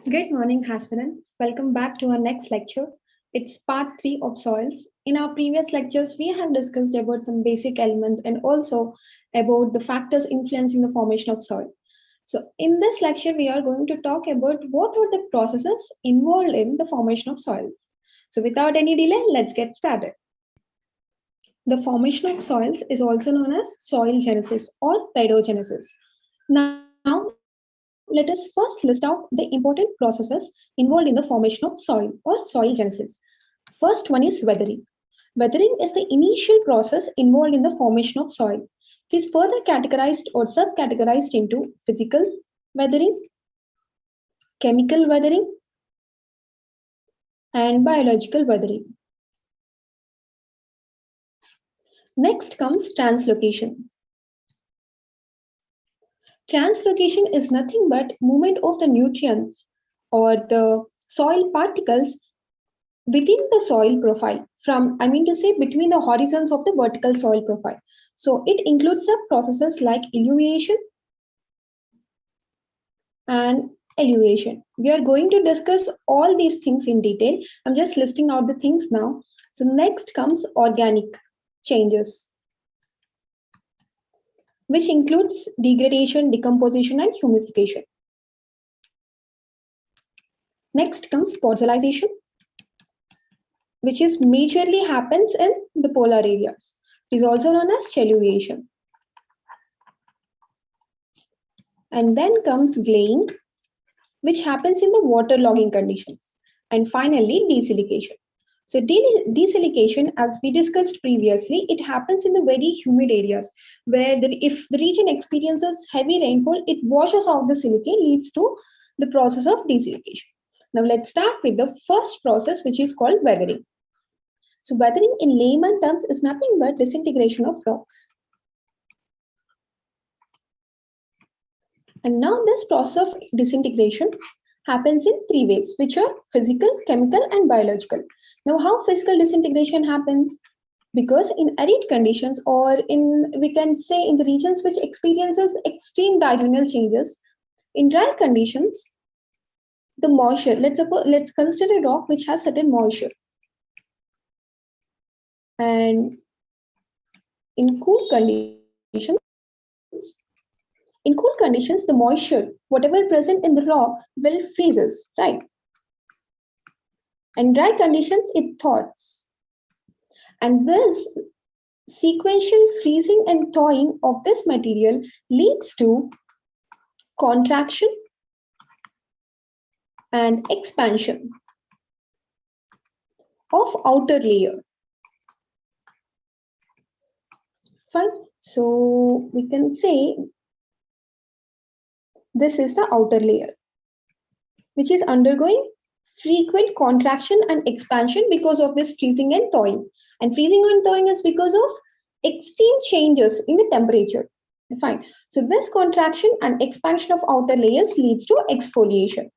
Good morning, aspirants. Welcome back to our next lecture. It's part 3 of soils. In our previous lectures, we have discussed about some basic elements and also about the factors influencing the formation of soil. So, in this lecture, we are going to talk about what are the processes involved in the formation of soils. So, without any delay, let's get started. The formation of soils is also known as soil genesis or pedogenesis. Now, let us first list out the important processes involved in the formation of soil or soil genesis. First one is weathering. Weathering is the initial process involved in the formation of soil. It is further categorized or subcategorized into physical weathering, chemical weathering, and biological weathering. Next comes translocation. Translocation is nothing but movement of the nutrients or the soil particles within the soil profile from, I mean to say, between the horizons of the vertical soil profile. So it includes the processes like elevation and elevation. We are going to discuss all these things in detail. I'm just listing out the things now. So next comes organic changes, which includes degradation, decomposition, and humidification. Next comes fossilization, which is majorly happens in the polar areas. It is also known as chelluviation. And then comes glaying, which happens in the waterlogging conditions. And finally, desilication. So desilication, as we discussed previously, it happens in the very humid areas where if the region experiences heavy rainfall, it washes out the silica, leads to the process of desilication. Now let's start with the first process, which is called weathering. So weathering in layman terms is nothing but disintegration of rocks. And now this process of disintegration happens in three ways, which are physical, chemical, and biological. Now, how physical disintegration happens? Because in arid conditions, or in, we can say, in the regions which experiences extreme diurnal changes, in dry conditions, the moisture, let's consider a rock which has certain moisture. And in cool conditions, the moisture, whatever present in the rock, will freezes, right? And dry conditions, it thaws. And this sequential freezing and thawing of this material leads to contraction and expansion of outer layer. Fine. So we can say this is the outer layer, which is undergoing frequent contraction and expansion because of this freezing and thawing. And freezing and thawing is because of extreme changes in the temperature. Fine. So this contraction and expansion of outer layers leads to exfoliation,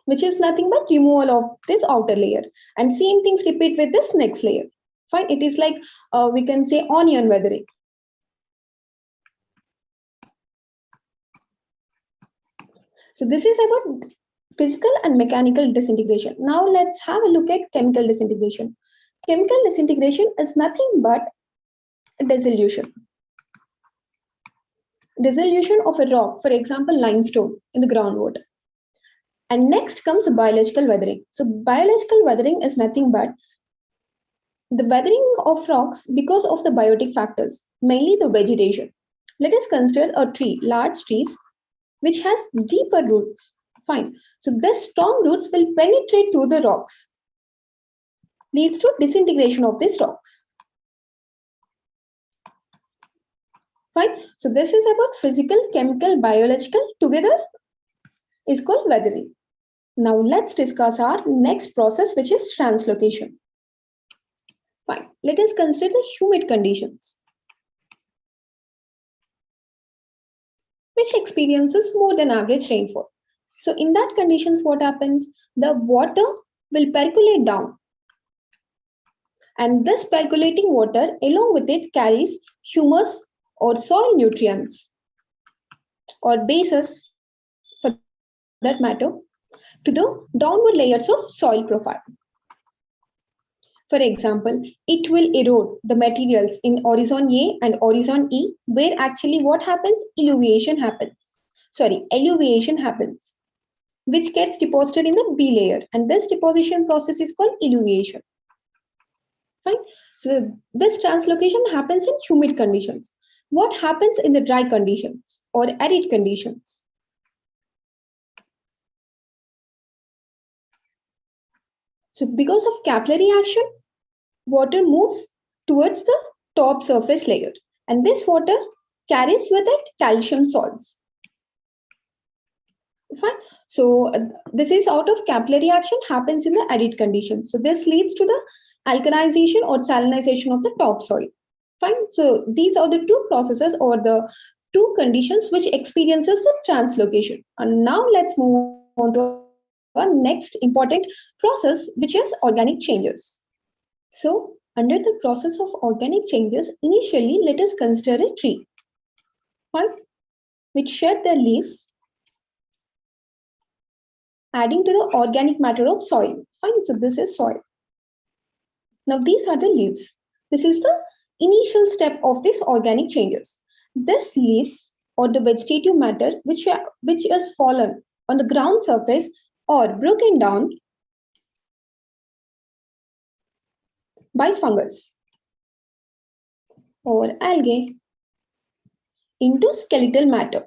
which is nothing but removal of this outer layer. And same things repeat with this next layer. Fine. It is like we can say onion weathering. So this is about physical and mechanical disintegration. Now let's have a look at chemical disintegration. Chemical disintegration is nothing but dissolution. Dissolution of a rock, for example, limestone in the groundwater. And next comes biological weathering. So biological weathering is nothing but the weathering of rocks because of the biotic factors, mainly the vegetation. Let us consider a tree, large trees, which has deeper roots. Fine. So these strong roots will penetrate through the rocks, leads to disintegration of these rocks. Fine. So this is about physical, chemical, biological together is called weathering. Now let's discuss our next process, which is translocation. Fine. Let us consider the humid conditions, which experiences more than average rainfall. So in that conditions, what happens? The water will percolate down. And this percolating water, along with it, carries humus or soil nutrients or bases, for example, that matter, to the downward layers of soil profile. For example, it will erode the materials in horizon A and horizon E, where actually what happens? Elevation happens, which gets deposited in the B layer. And this deposition process is called elevation. Fine. So this translocation happens in humid conditions. What happens in the dry conditions or arid conditions? So because of capillary action, water moves towards the top surface layer, and this water carries with it calcium salts. Fine. So this is out of capillary action happens in the arid conditions. So this leads to the alkalization or salinization of the topsoil. Fine. So these are the two processes or the two conditions which experiences the translocation. And now let's move on to our next important process, which is organic changes. So under the process of organic changes, initially let us consider a tree, fine, which shed their leaves, adding to the organic matter of soil. Fine. So this is soil. Now these are the leaves. This is the initial step of these organic changes. This leaves or the vegetative matter which has fallen on the ground surface or broken down by fungus or algae into skeletal matter.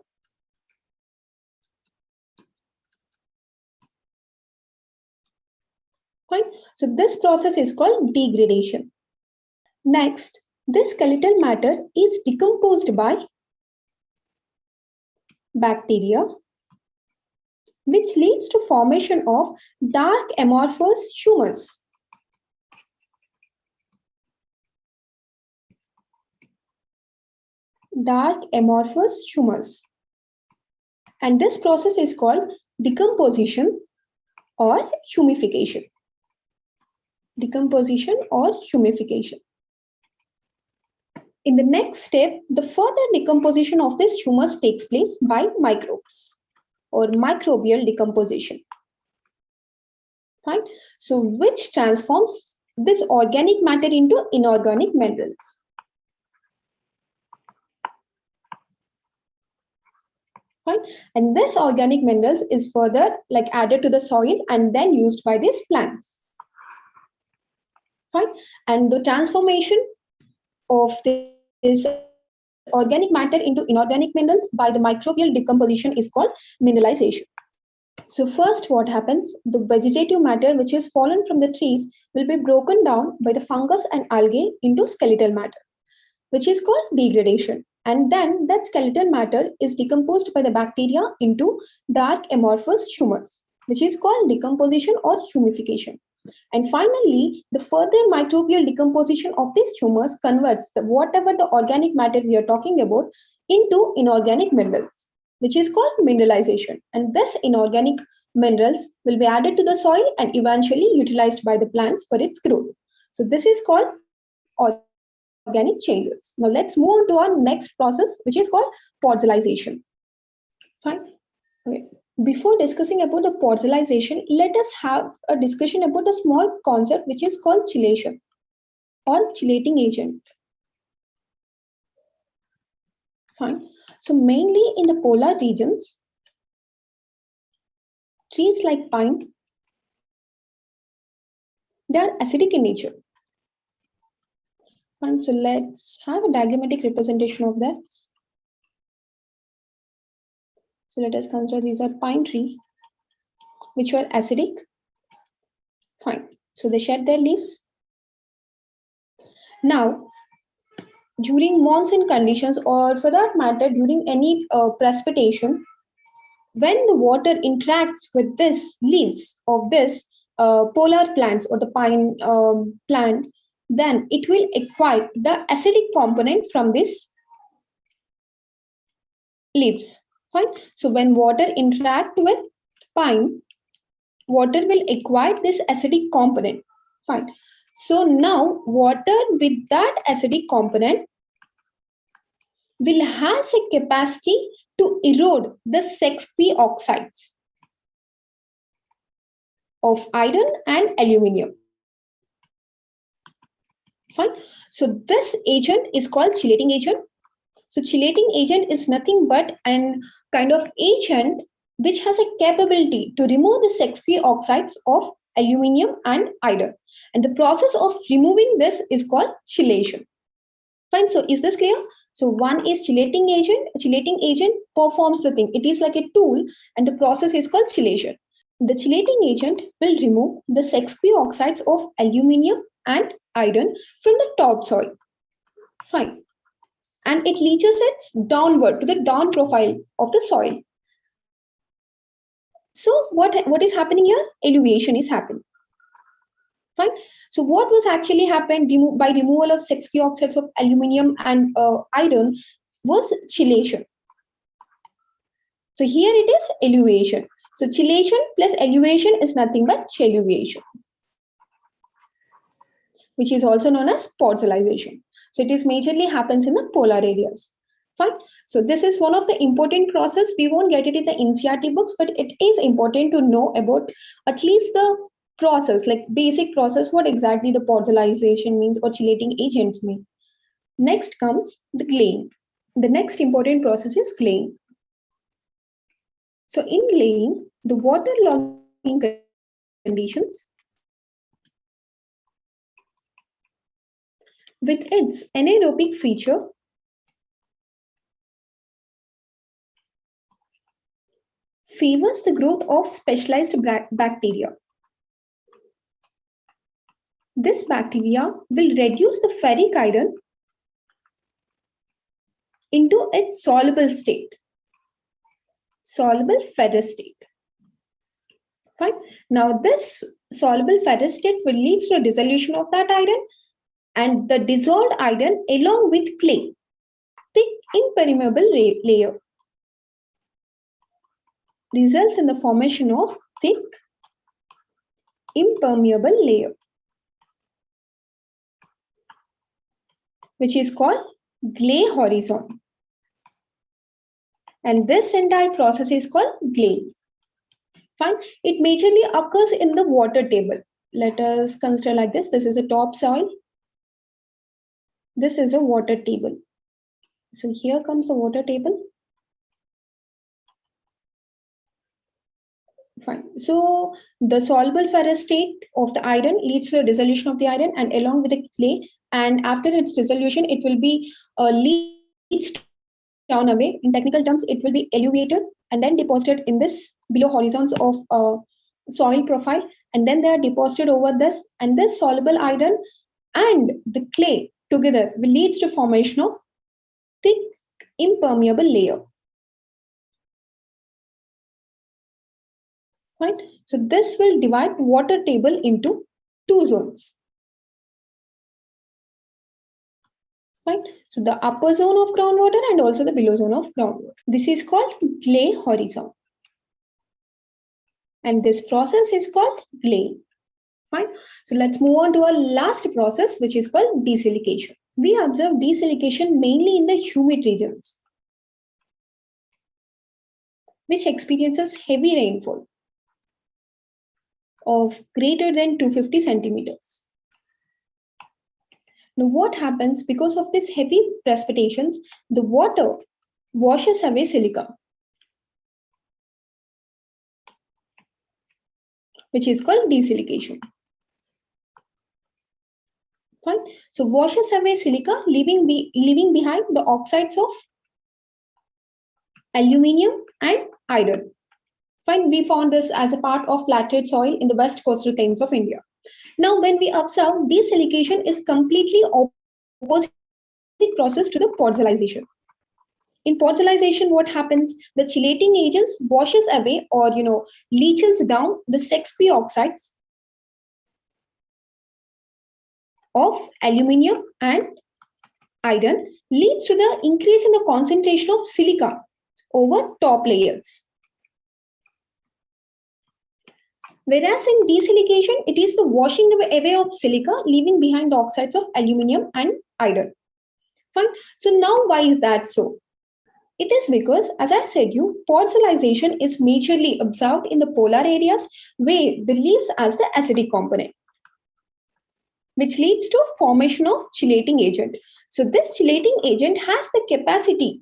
Fine. So this process is called degradation. Next, this skeletal matter is decomposed by bacteria, which leads to formation of dark amorphous humus. Dark amorphous humus. And this process is called decomposition or humification. Decomposition or humification. In the next step, the further decomposition of this humus takes place by microbes or microbial decomposition. Fine. So which transforms this organic matter into inorganic minerals. Fine. And this organic minerals is further added to the soil and then used by these plants. Fine. And the transformation of this organic matter into inorganic minerals by the microbial decomposition is called mineralization. So first what happens, the vegetative matter which is fallen from the trees will be broken down by the fungus and algae into skeletal matter, which is called degradation. And then that skeletal matter is decomposed by the bacteria into dark amorphous humus, which is called decomposition or humification. And finally, the further microbial decomposition of this humus converts whatever the organic matter we are talking about into inorganic minerals, which is called mineralization. And this inorganic minerals will be added to the soil and eventually utilized by the plants for its growth. So this is called organic changes. Now let's move on to our next process, which is called podalization. Fine. Okay. Before discussing about the podalization, let us have a discussion about the small concept which is called chelation or chelating agent. Fine. So mainly in the polar regions, trees like pine, they are acidic in nature. Fine. So let's have a diagrammatic representation of that. So let us consider these are pine tree, which were acidic. Fine. So they shed their leaves. Now, during monsoon conditions, or for that matter, during any precipitation, when the water interacts with this leaves of this polar plants or the pine plant, then it will acquire the acidic component from this leaves. Fine. So when water interact with pine, water will acquire this acidic component. Fine. So now water with that acidic component will has a capacity to erode the 6p oxides. of iron and aluminium. Fine. So this agent is called chelating agent. So chelating agent is nothing but an kind of agent which has a capability to remove the six-p oxides of aluminium and iron. And the process of removing this is called chelation. Fine. So is this clear? So one is chelating agent. A chelating agent performs the thing. It is like a tool, and the process is called chelation. The chelating agent will remove the six-p oxides of aluminium and iron from the topsoil. Fine. And it leaches it downward to the down profile of the soil. So what is happening here? Elevation is happening. Fine. So what was actually happened by removal of six-p oxides of aluminium and iron was chelation. So here it is elevation. So chelation plus elevation is nothing but cheluvation, which is also known as podsolization. So it is majorly happens in the polar areas. Fine. So this is one of the important process. We won't get it in the NCERT books, but it is important to know about at least the process, like basic process, what exactly the podsolization means or chelating agents mean. Next comes the glaying. The next important process is glaying. So in glaying, the water logging conditions with its anaerobic feature favors the growth of specialized bacteria. This bacteria will reduce the ferric iron into its soluble state, soluble ferrous state. Fine. Now this soluble ferrous state will lead to a dissolution of that iron, and the dissolved iron along with clay, thick impermeable layer, results in the formation of thick impermeable layer, which is called clay horizon. And this entire process is called glaying. Fine. It majorly occurs in the water table. Let us consider like this. This is a topsoil. This is a water table. So here comes the water table. Fine. So the soluble ferrous state of the iron leads to a dissolution of the iron and along with the clay. And after its dissolution, it will be leached down away. In technical terms, it will be elevated and then deposited in this below horizons of soil profile. And then they are deposited over this. And this soluble iron and the clay together will lead to formation of thick impermeable layer. Right? So this will divide water table into two zones. Right? So the upper zone of groundwater and also the below zone of groundwater. This is called clay horizon. And this process is called glaying. Fine. So let's move on to our last process, which is called desilication. We observe desilication mainly in the humid regions, which experiences heavy rainfall of greater than 250 centimeters. Now what happens because of this heavy precipitations, the water washes away silica, which is called desilication. Fine. So washes away silica, leaving behind the oxides of aluminium and iron. Fine. We found this as a part of laterite soil in the west coastal plains of India. Now, when we observe, desilication is completely opposite process to the podsolization. In podsolization, what happens? The chelating agents washes away or leaches down the six-p oxides of aluminium and iron, leads to the increase in the concentration of silica over top layers. Whereas in desilication, it is the washing away of silica, leaving behind the oxides of aluminium and iron. Fine. So now why is that so? It is because, as I said you, fossilization is majorly observed in the polar areas where the leaves as the acidic component, which leads to formation of chelating agent. So this chelating agent has the capacity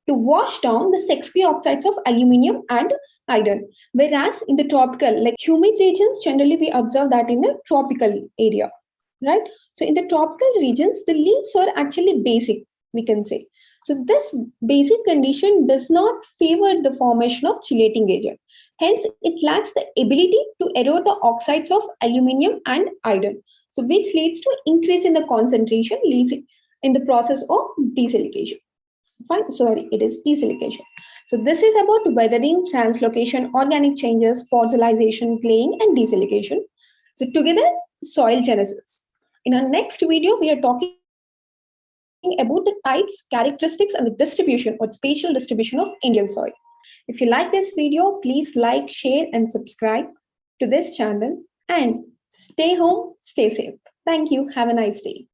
to wash down the sexy oxides of aluminium and iron. Whereas in the tropical, like humid regions, generally we observe that in the tropical area, right? So in the tropical regions, the leaves are actually basic, we can say. So this basic condition does not favor the formation of chelating agent. Hence, it lacks the ability to erode the oxides of aluminium and iron. So which leads to increase in the concentration, leads in the process of desilication. Fine, sorry, it is desilication. So this is about weathering, translocation, organic changes, fossilization, claying, and desilication. So together, soil genesis. In our next video, we are talking about the types, characteristics, and the distribution or spatial distribution of Indian soil. If you like this video, please like, share, and subscribe to this channel. And stay home, stay safe. Thank you. Have a nice day.